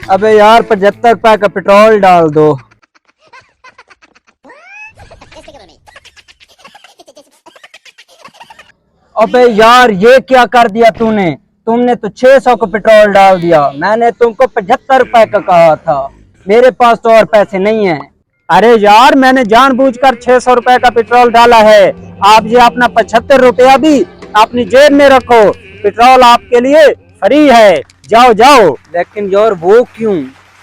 अबे यार 75 रुपए का पेट्रोल डाल दो। अबे यार ये क्या कर दिया तूने? तुमने तो 600 का पेट्रोल डाल दिया। मैंने तुमको 75 रुपए का कहा था। मेरे पास तो और पैसे नहीं है। अरे यार मैंने जानबूझकर 600 रुपए का पेट्रोल डाला है। आप ये अपना 75 रुपया भी अपनी जेब में रखो। पेट्रोल आपके लिए फ्री है। जाओ जाओ। लेकिन यार वो क्यों?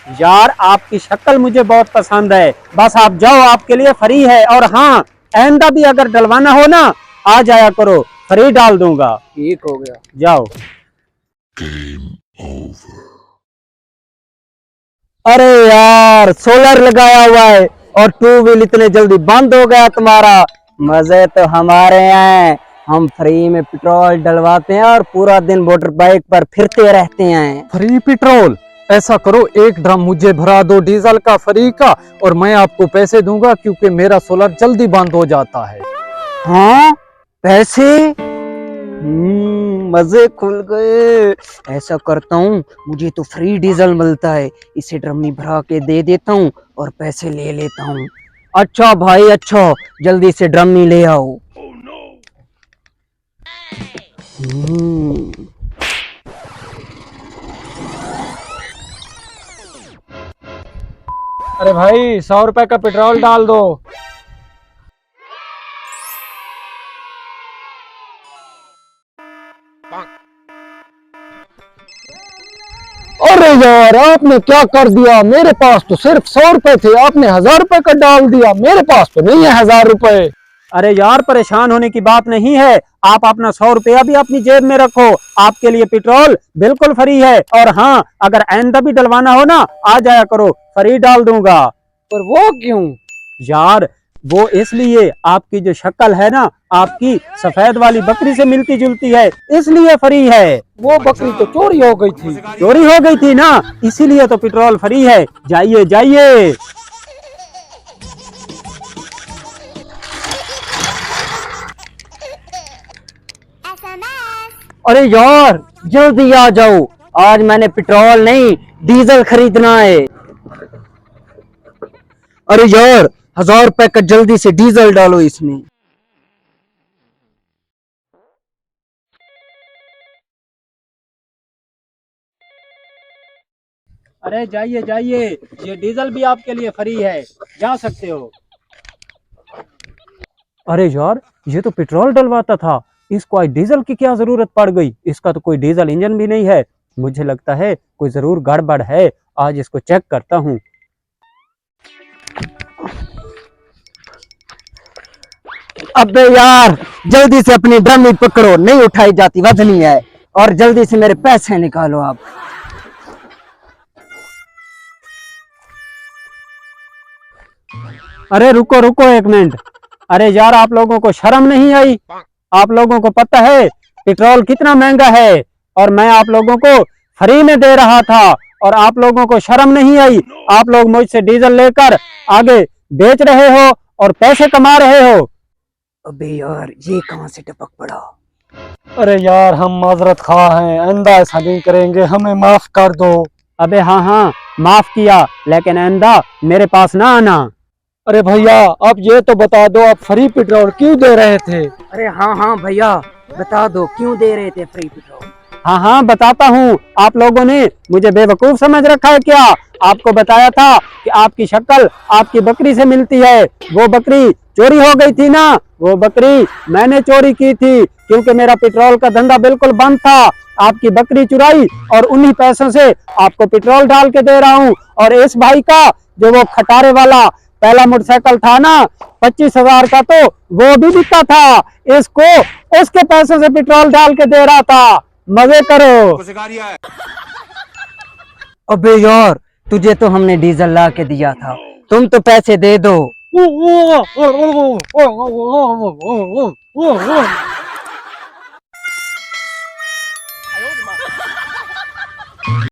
यार आपकी शक्ल मुझे बहुत पसंद है। बस आप जाओ, आपके लिए फ्री है। और हाँ, आइंदा भी अगर डलवाना हो ना, आ जाया करो, फ्री डाल दूंगा। ठीक हो गया, जाओ। अरे यार सोलर लगाया हुआ है और टू व्हील इतने जल्दी बंद हो गया तुम्हारा। मजे तो हमारे हैं। हम फ्री में पेट्रोल डलवाते हैं और पूरा दिन मोटर बाइक पर फिरते रहते हैं। Free petrol? ऐसा करो, 1 ड्रम मुझे भरा दो डीजल का फ्री का, और मैं आपको पैसे दूंगा क्योंकि मेरा सोलर जल्दी बंद हो जाता है। हाँ पैसे? मजे खुल गए। ऐसा करता हूँ, मुझे तो फ्री डीजल मिलता है, इसे ड्रम में भरा के दे देता हूँ और पैसे ले लेता हूँ। अच्छा भाई अच्छा, जल्दी से ड्रम में ले आओ। अरे भाई 100 रुपए का पेट्रोल डाल दो। अरे यार आपने क्या कर दिया? मेरे पास तो सिर्फ 100 रुपए थे, आपने 1000 रुपए का डाल दिया। मेरे पास तो नहीं है 1000 रुपए। अरे यार परेशान होने की बात नहीं है। आप अपना 100 रुपया भी अपनी जेब में रखो। आपके लिए पेट्रोल बिल्कुल फ्री है। और हाँ, अगर आइंदा भी डलवाना हो ना, आ जाया करो, फ्री डाल दूंगा। पर वो क्यों? यार वो इसलिए, आपकी जो शक्ल है ना, आपकी सफेद वाली बकरी से मिलती जुलती है, इसलिए फ्री है। वो बकरी तो चोरी हो गई थी। चोरी हो गई थी ना, इसीलिए तो पेट्रोल फ्री है। जाइए जाइए। अरे यार जल्दी आ जाओ, आज मैंने पेट्रोल नहीं डीजल खरीदना है। अरे यार 1000 रुपए का जल्दी से डीजल डालो इसमें। अरे जाइए जाइए, ये डीजल भी आपके लिए फ्री है, जा सकते हो। अरे यार ये तो पेट्रोल डलवाता था, इसको आज डीजल की क्या जरूरत पड़ गई? इसका तो कोई डीजल इंजन भी नहीं है। मुझे लगता है कोई जरूर गड़बड़ है। आज इसको चेक करता हूँ। अबे यार जल्दी से अपनी ड्रम पकड़ो, नहीं उठाई जाती, वजनी है। और जल्दी से मेरे पैसे निकालो आप। अरे रुको रुको एक मिनट। अरे यार आप लोगों को शर्म नहीं आई? आप लोगों को पता है पेट्रोल कितना महंगा है, और मैं आप लोगों को फ्री में दे रहा था, और आप लोगों को शर्म नहीं आई? आप लोग मुझसे डीजल लेकर आगे बेच रहे हो और पैसे कमा रहे हो। अबे यार ये कहां से टपक पड़ा? अरे यार हम माजरत खा हैं, आइंदा ऐसा नहीं करेंगे, हमें माफ कर दो। अबे हाँ हाँ माफ किया, लेकिन आइंदा मेरे पास ना आना। अरे भैया आप ये तो बता दो, आप फ्री पेट्रोल क्यों दे रहे थे? अरे हाँ हाँ भैया बता दो, क्यों दे रहे थे फ्री पेट्रोल? हाँ हाँ बताता हूँ। आप लोगों ने मुझे बेवकूफ समझ रखा है क्या? आपको बताया था कि आपकी शक्ल आपकी बकरी से मिलती है। वो बकरी चोरी हो गई थी ना, वो बकरी मैंने चोरी की थी, क्योंकि मेरा पेट्रोल का धंधा बिल्कुल बंद था। आपकी बकरी चुराई और उन्हीं पैसों से आपको पेट्रोल डाल के दे रहा हूँ। और इस भाई का जो वो खटारे वाला पहला मोटरसाइकिल था ना, 25,000 का, तो वो भी बिका था। इसको उसके पैसों से पेट्रोल डाल के दे रहा था। मजे करो। अबे यार तुझे तो हमने डीजल ला के दिया था, तुम तो पैसे दे दो।